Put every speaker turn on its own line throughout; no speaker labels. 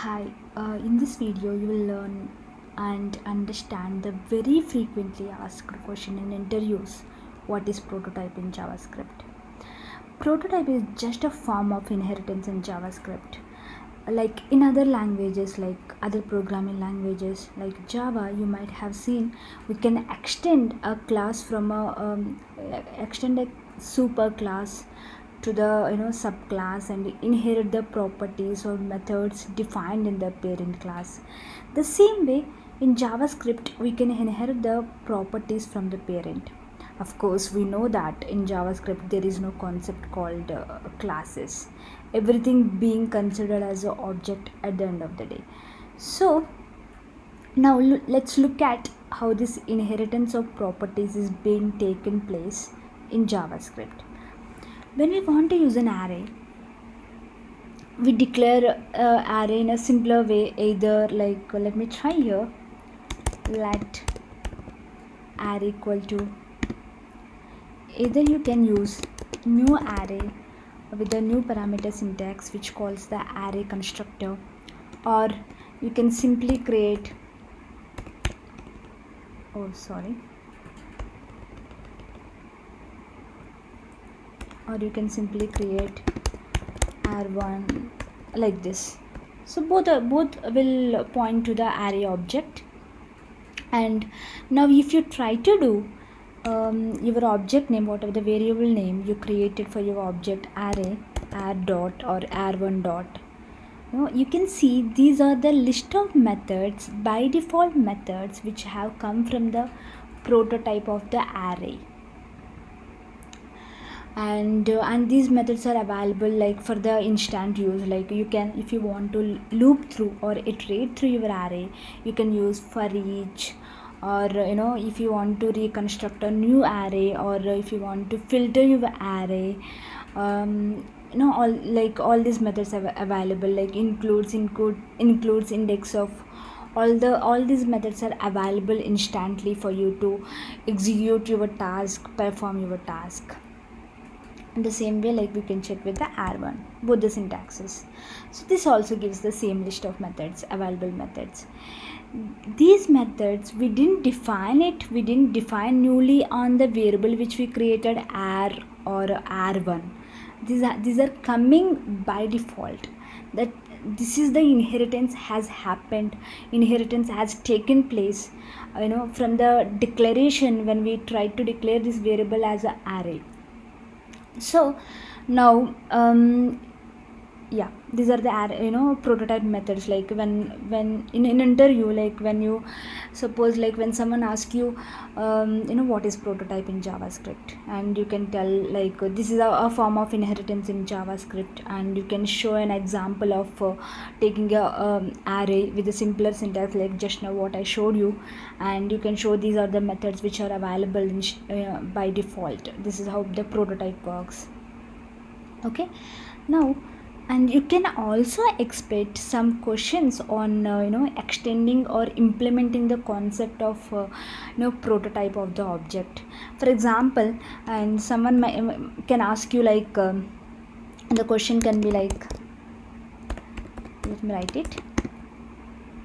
Hi, in this video you will learn and understand the very frequently asked question in interviews. What is prototype in JavaScript? Prototype is just a form of inheritance in JavaScript. Like in other languages, like other programming languages like Java, you might have seen we can extend a class from extend a super class to the subclass and inherit the properties or methods defined in the parent class. The same way in JavaScript we can inherit the properties from the parent. Of course, we know that in JavaScript there is no concept called classes, everything being considered as an object at the end of the day. So now let's look at how this inheritance of properties is being taken place in JavaScript. When we want to use an array, we declare array in a simpler way, either like let me try here, let array equal to, either you can use new array with the new parameter syntax which calls the array constructor, or you can simply create or you can simply create r1 like this. So both will point to the array object. And now if you try to do your object name, whatever the variable name you created for your object array, r dot or r1 dot, you can see these are the list of methods, by default methods, which have come from the prototype of the array. And these methods are available like for the instant use. Like you can, if you want to loop through or iterate through your array, you can use for each, or if you want to reconstruct a new array, or if you want to filter your array, all these methods are available, like includes index of all these methods are available instantly for you to execute your task, perform your task. In the same way, like we can check with the r1 both the syntaxes. So this also gives the same list of methods, available methods. These methods we didn't define newly on the variable which we created r or r1. These are coming by default. That this is the inheritance has happened, inheritance has taken place from the declaration when we try to declare this variable as an array. So now these are the prototype methods. Like when in an interview, like when you suppose, like when someone asks you what is prototype in JavaScript, and you can tell like this is a form of inheritance in JavaScript, and you can show an example of taking a array with a simpler syntax like just now what I showed you, and you can show these are the methods which are available by default. This is how the prototype works. Okay, now, and you can also expect some questions on extending or implementing the concept of prototype of the object. For example, and someone can ask you like the question can be like, let me write it,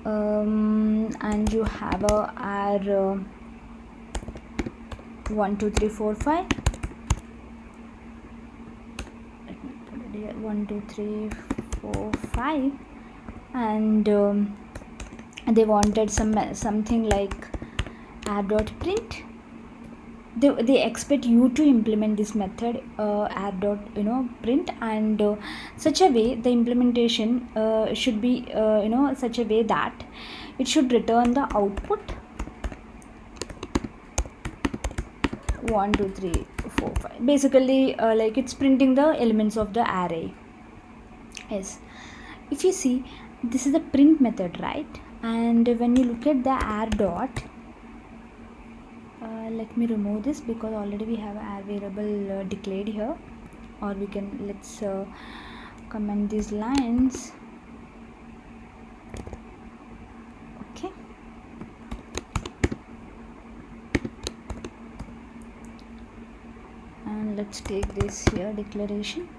and you have a r 1 2 3 4 5 1 2 3 4 5, and they wanted something like Array.print. They expect you to implement this method Array.print, and such a way the implementation should be such a way that it should return the output 1 2 3 4 5. Basically like it's printing the elements of the array. Yes, if you see, this is the print method, right? And when you look at the r dot, let me remove this because already we have r variable declared here, or we can, let's comment these lines. Okay, and let's take this here declaration.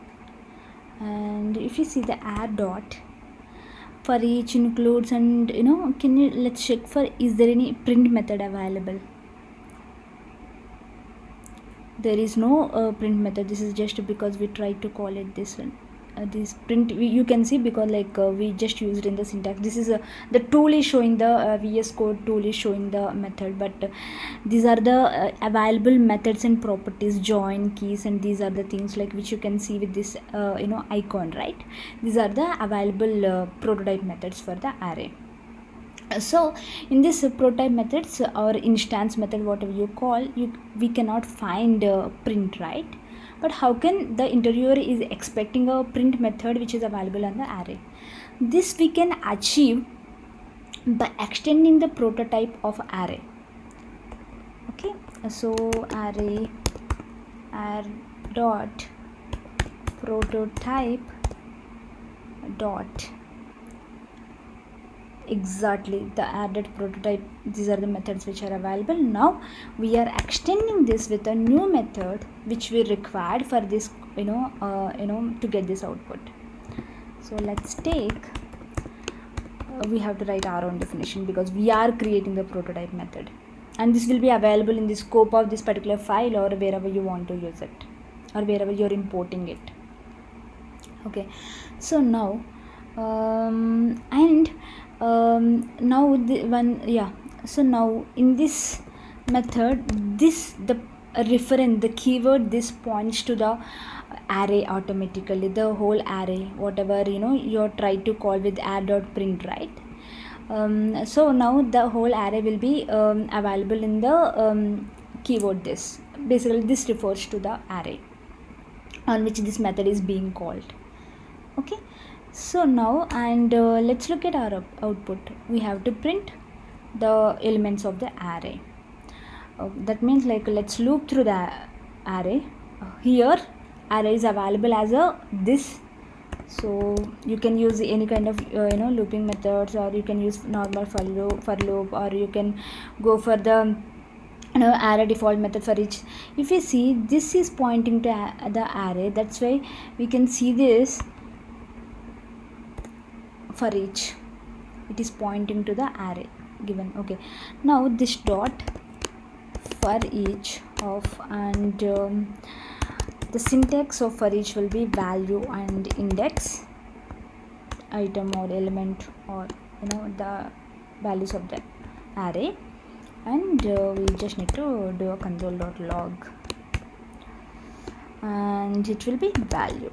And if you see the r dot, for each includes, and let's check for is there any print method available. There is no print method. This is just because we tried to call it this one. This print you can see because we just used in the syntax. This is the tool is showing the VS Code tool is showing the method, but these are the available methods and properties, join keys, and these are the things like which you can see with this icon, right? These are the available prototype methods for the array. So in this prototype methods or instance method, whatever you call, we cannot find print, right? But how can the interviewer is expecting a print method which is available on the array? This we can achieve by extending the prototype of array. Okay, so array dot prototype dot exactly the added prototype. These are the methods which are available. Now we are extending this with a new method which we required for this to get this output. So let's take we have to write our own definition because we are creating the prototype method, and this will be available in the scope of this particular file or wherever you want to use it or wherever you're importing it. Okay, so now now the one so now in this method, the reference, the keyword, this points to the array automatically, the whole array, whatever you're trying to call with Array.print, right? So now the whole array will be available in the keyword. This basically this refers to the array on which this method is being called. Okay, so now and let's look at our output. We have to print the elements of the array. That means let's loop through the array. Here array is available as a this, so you can use any kind of looping methods, or you can use normal for loop, or you can go for the array default method for each. If you see, this is pointing to the array, that's why we can see this for each, it is pointing to the array given. Okay, now this dot for each of, and the syntax of for each will be value and index, item or element, or the values of the array, and we just need to do a console.log, and it will be value.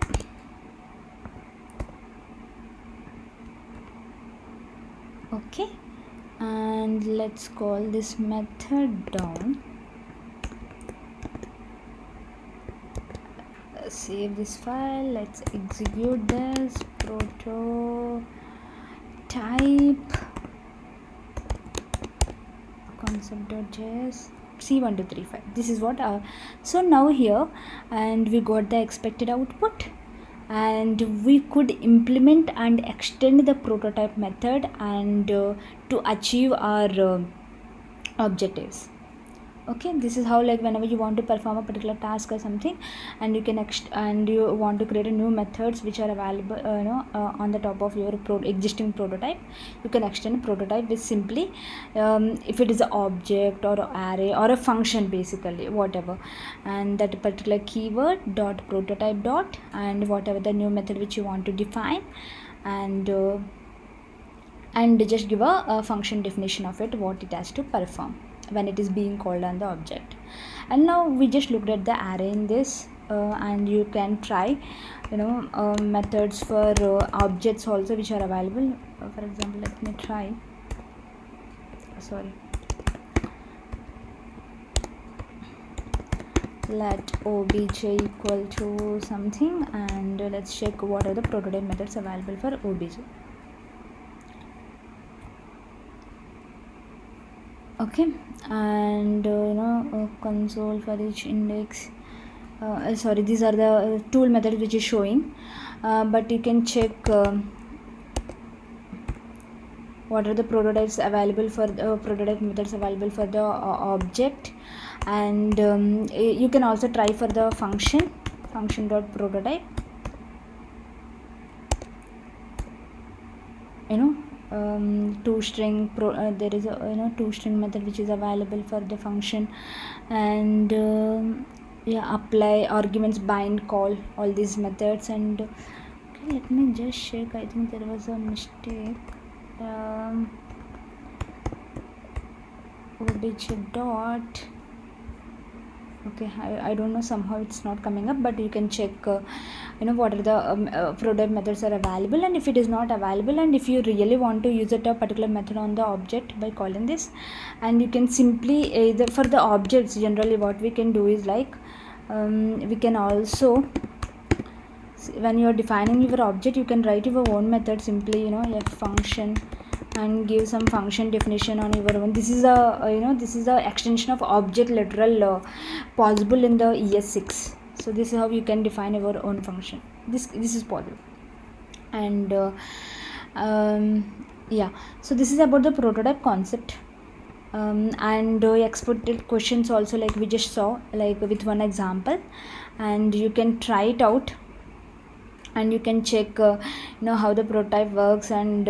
Okay, and let's call this method down. Save this file, let's execute this prototype concept.js C1235. This is what so now here, and we got the expected output, and we could implement and extend the prototype method and to achieve our objectives. Okay, this is how whenever you want to perform a particular task or something, and you can and you want to create a new methods which are available on the top of your existing prototype, you can extend a prototype with simply if it is an object or an array or a function, basically whatever, and that particular keyword dot prototype dot, and whatever the new method which you want to define, and just give a function definition of it, what it has to perform when it is being called on the object. And now we just looked at the array in this, and you can try methods for objects also which are available. For example, let me try let obj equal to something, and let's check what are the prototype methods available for obj. Okay, and console for each index, these are the tool methods which is showing, but you can check what are the prototypes available for the prototype methods available for the object, and you can also try for the function dot prototype toString there is a toString method which is available for the function, and yeah, apply, arguments, bind, call, all these methods. And okay, let me just check. I think there was a mistake. obj dot, okay, I don't know, somehow it's not coming up, but you can check what are the prototype methods are available, and if it is not available, and if you really want to use a particular method on the object by calling this, and you can simply either for the objects, generally what we can do is like we can also, when you are defining your object, you can write your own method, simply a function, and give some function definition on your own. This is a this is a extension of object literal possible in the ES6. So this is how you can define your own function. This is possible. And yeah, so this is about the prototype concept. And expected questions also, like we just saw, like with one example, and you can try it out, and you can check how the prototype works, and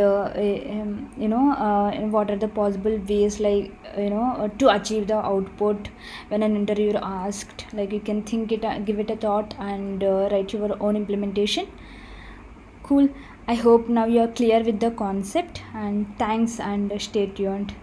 what are the possible ways, like to achieve the output when an interviewer asked. Like you can think it, give it a thought, and write your own implementation. Cool. I hope now you are clear with the concept, and thanks, and stay tuned.